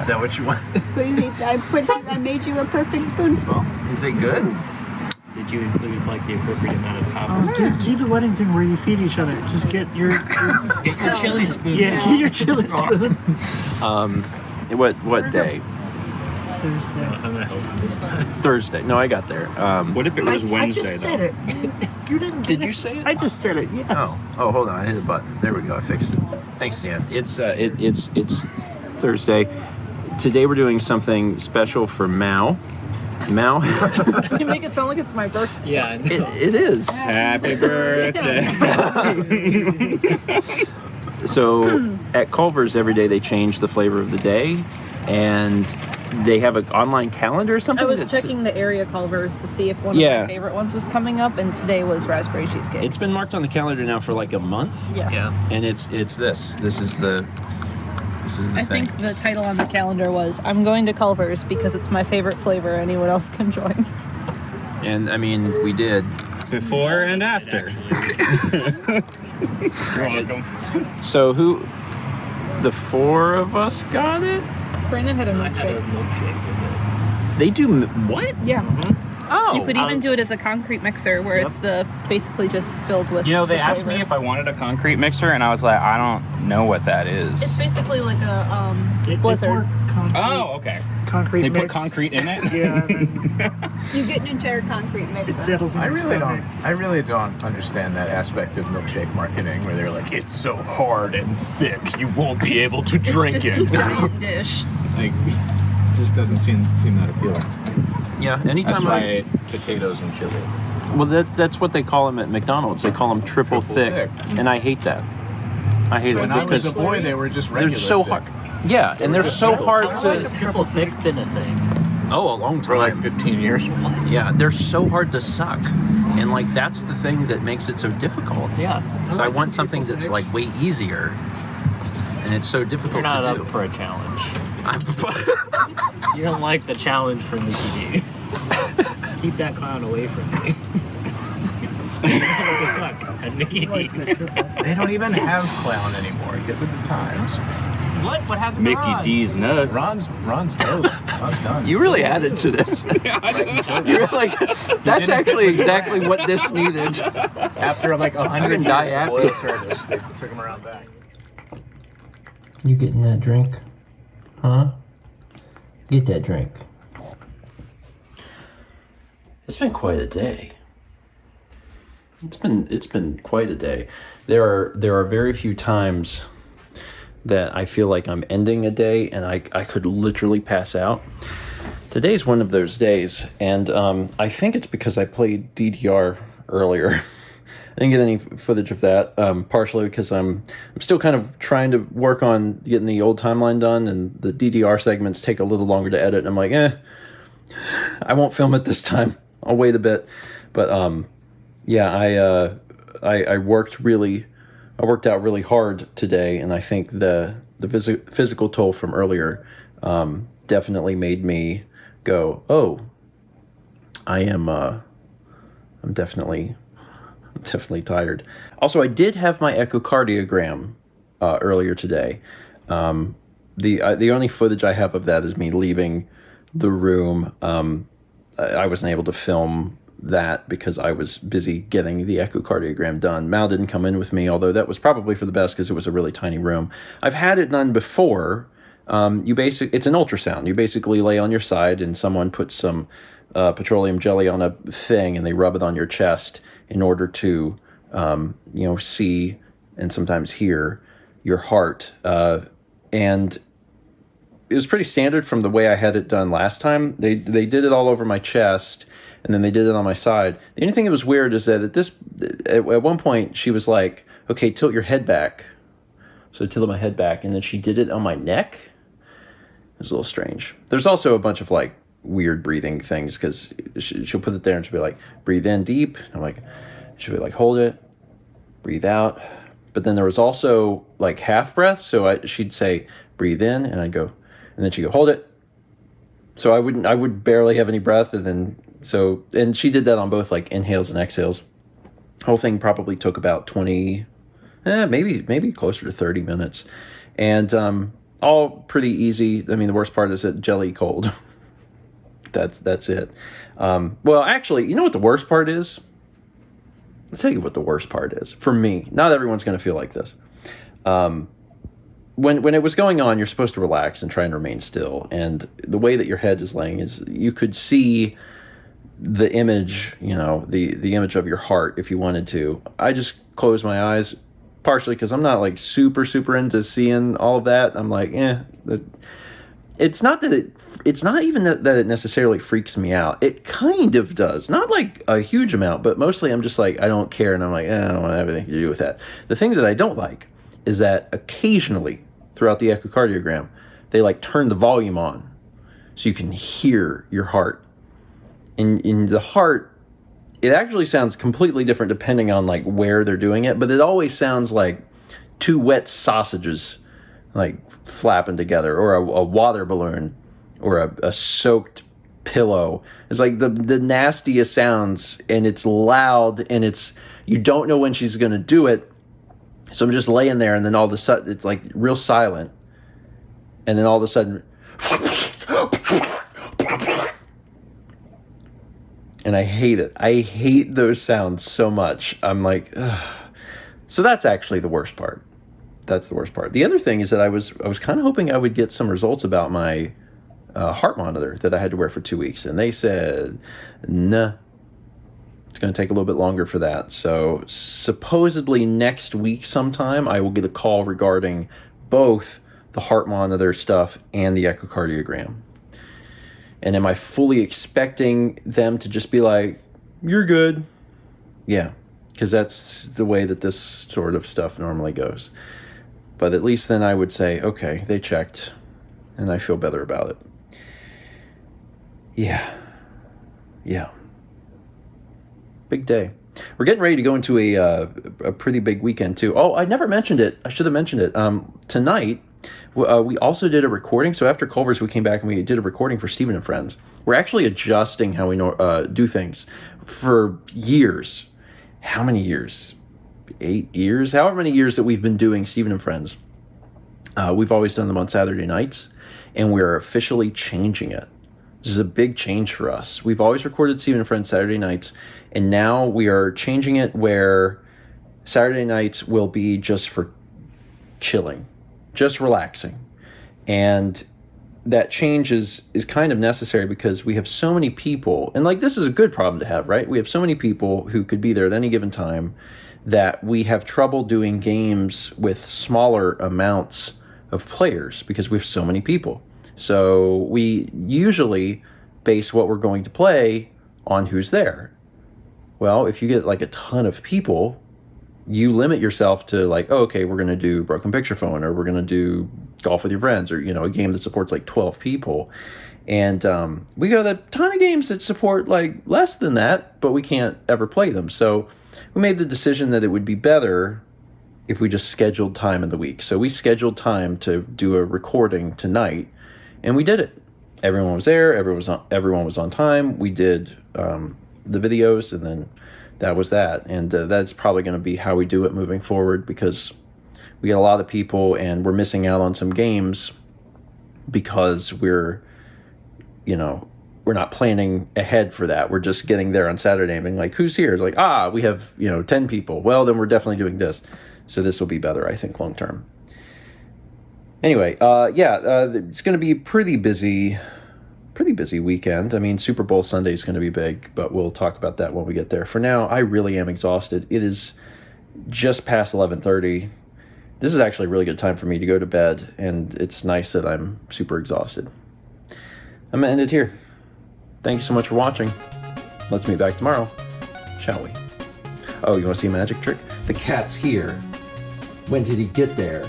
Is that what you want? I made you a perfect spoonful. Is it good? Did you include like the appropriate amount of toppings? Do the wedding thing where you feed each other. Just get your chili spoon. Yeah, get your chili spoon. What day? Thursday. I'm not helping this time. Thursday. No, I got there. What if it was Wednesday, I just though? said it. You didn't. Did you say it? I just said it. Yes. Oh, hold on. I hit the button. There we go. I fixed it. Thanks, Dan. It's Thursday. Today we're doing something special for Mao. Mao. You make it sound like it's my birthday. Yeah, I know. It is. Happy birthday. So at Culver's every day they change the flavor of the day, and they have an online calendar or something. I was checking the area Culvers to see if one of my favorite ones was coming up, and today was raspberry cheesecake. It's been marked on the calendar now for like a month. Yeah. And it's this. This is the I thing. think the title on the calendar was "I'm going to Culver's because it's my favorite flavor. Anyone else can join." And I mean, we did. Before and after. You're welcome. So the four of us got it? Brandon had a I had a milkshake. milkshake with it. They do what? Yeah. Oh. You could even do it as a concrete mixer where it's basically just filled with. You know, they the asked flavor. me if I wanted a concrete mixer, and I was like, I don't know what that It's is. basically like a They blizzard. pour concrete, Oh, okay. concrete They put mix. concrete in it? Yeah, and then You get an entire concrete it mixer. settles in I the really stomach. don't understand that aspect of milkshake marketing where they're like, it's so hard and thick, you won't be able to drink It's it. just a giant dish. Like, just doesn't seem that appealing. Yeah, anytime That's why I ate potatoes and chili. Well, that's what they call them at McDonald's. They call them triple thick, and I hate that. I hate When it I was because a boy, they were just regular they're so thick. hard. Yeah, and they're so hard How long to. has triple thick been a thing? Oh, a long For like time. 15 years. Yeah, they're so hard to suck, and like that's the thing that makes it so difficult. Yeah. So I want something that's like way easier, and it's so You're difficult not to up do. for a challenge. I'm- You don't like the challenge from Mickey D. Keep that clown away from me. You don't have to suck at Mickey D's. They don't even have clown anymore. Get with the times. What? What happened to Ron? D's nuts. Ron's toast. Ron's done. You really added to this. You're like, that's actually exactly what this needed. After like 100 can die years of happy. oil service, they took him around back. You getting that drink? Huh? Get that drink. It's been quite a day. It's been quite a day. There are very few times that I feel like I'm ending a day and I could literally pass out. Today's one of those days, and I think it's because I played DDR earlier. I didn't get any footage of that, partially because I'm still kind of trying to work on getting the old timeline done, and the DDR segments take a little longer to edit, and I'm like, I won't film it this time. I'll wait a bit. But yeah, I worked out really hard today, and I think the physical toll from earlier definitely made me go, oh, I'm definitely tired. Also, I did have my echocardiogram earlier today. The only footage I have of that is me leaving the room. I wasn't able to film that because I was busy getting the echocardiogram done. Mal didn't come in with me, although that was probably for the best because it was a really tiny room. I've had it done before. It's an ultrasound. You basically lay on your side and someone puts some petroleum jelly on a thing and they rub it on your chest in order to, see and sometimes hear your heart. And it was pretty standard from the way I had it done last time. They did it all over my chest, and then they did it on my side. The only thing that was weird is that at one point she was like, okay, tilt your head back. So I tilted my head back, and then she did it on my neck. It was a little strange. There's also a bunch of like weird breathing things because she'll put it there and she'll be like, breathe in deep. And I'm like, she'll be like, hold it, breathe out. But then there was also like half breaths. So she'd say, breathe in, and I'd go, and then she'd go, hold it. So I would barely have any breath. And she did that on both like inhales and exhales. Whole thing probably took about 20, maybe closer to 30 minutes. And all pretty easy. I mean, the worst part is that jelly cold. That's it. Well, actually, you know what the worst part is? I'll tell you what the worst part is. For me, not everyone's going to feel like this. When it was going on, you're supposed to relax and try and remain still. And the way that your head is laying is you could see the image, the image of your heart if you wanted to. I just closed my eyes, partially because I'm not like super into seeing all of that. I'm like, it's not that it's not even that it necessarily freaks me out. It kind of does, not like a huge amount, but mostly I'm just like, I don't care, and I'm like, I don't want to have anything to do with that. The thing that I don't like is that occasionally throughout the echocardiogram, they like turn the volume on so you can hear your heart. In the heart, it actually sounds completely different depending on like where they're doing it, but it always sounds like two wet sausages like flapping together, or a water balloon, or a soaked pillow. It's like the nastiest sounds, and it's loud, and you don't know when she's gonna do it. So I'm just laying there, and then all of a sudden it's like real silent, and then all of a sudden, and I hate it. I hate those sounds so much. I'm like, ugh. So that's actually the worst part. That's the worst part. The other thing is that I was kind of hoping I would get some results about my heart monitor that I had to wear for 2 weeks, and they said, nah, it's going to take a little bit longer for that. So supposedly next week sometime I will get a call regarding both the heart monitor stuff and the echocardiogram. And am I fully expecting them to just be like, you're good? Yeah, because that's the way that this sort of stuff normally goes. But at least then I would say, okay, they checked, and I feel better about it. Yeah. Big day. We're getting ready to go into a pretty big weekend, too. Oh, I never mentioned it. I should have mentioned it. Tonight, we also did a recording. So after Culver's, we came back and we did a recording for Stephen and Friends. We're actually adjusting how we do things for years. How many years? 8 years? However many years that we've been doing Stephen and Friends. We've always done them on Saturday nights, and we're officially changing it. This is a big change for us. We've always recorded Stephen and Friends Saturday nights, and now we are changing it where Saturday nights will be just for chilling, just relaxing. And that change is kind of necessary because we have so many people, and like this is a good problem to have, right? We have so many people who could be there at any given time that we have trouble doing games with smaller amounts of players because we have so many people. So we usually base what we're going to play on who's there. Well, if you get like a ton of people, you limit yourself to like, oh, okay, we're going to do Broken Picture Phone, or we're going to do Golf with Your Friends, or, a game that supports like 12 people. And we got a ton of games that support like less than that, but we can't ever play them. So we made the decision that it would be better if we just scheduled time in the week. So we scheduled time to do a recording tonight, and we did it. Everyone was there. Everyone was on time. We did the videos, and then that was that. And that's probably going to be how we do it moving forward, because we get a lot of people, and we're missing out on some games because we're not planning ahead for that. We're just getting there on Saturday and being like, who's here? It's like, we have, 10 people. Well, then we're definitely doing this. So this will be better, I think, long term. Anyway, it's going to be a pretty busy weekend. I mean, Super Bowl Sunday is going to be big, but we'll talk about that when we get there. For now, I really am exhausted. It is just past 11:30. This is actually a really good time for me to go to bed, and it's nice that I'm super exhausted. I'm going to end it here. Thank you so much for watching. Let's meet back tomorrow, shall we? Oh, you want to see a magic trick? The cat's here. When did he get there?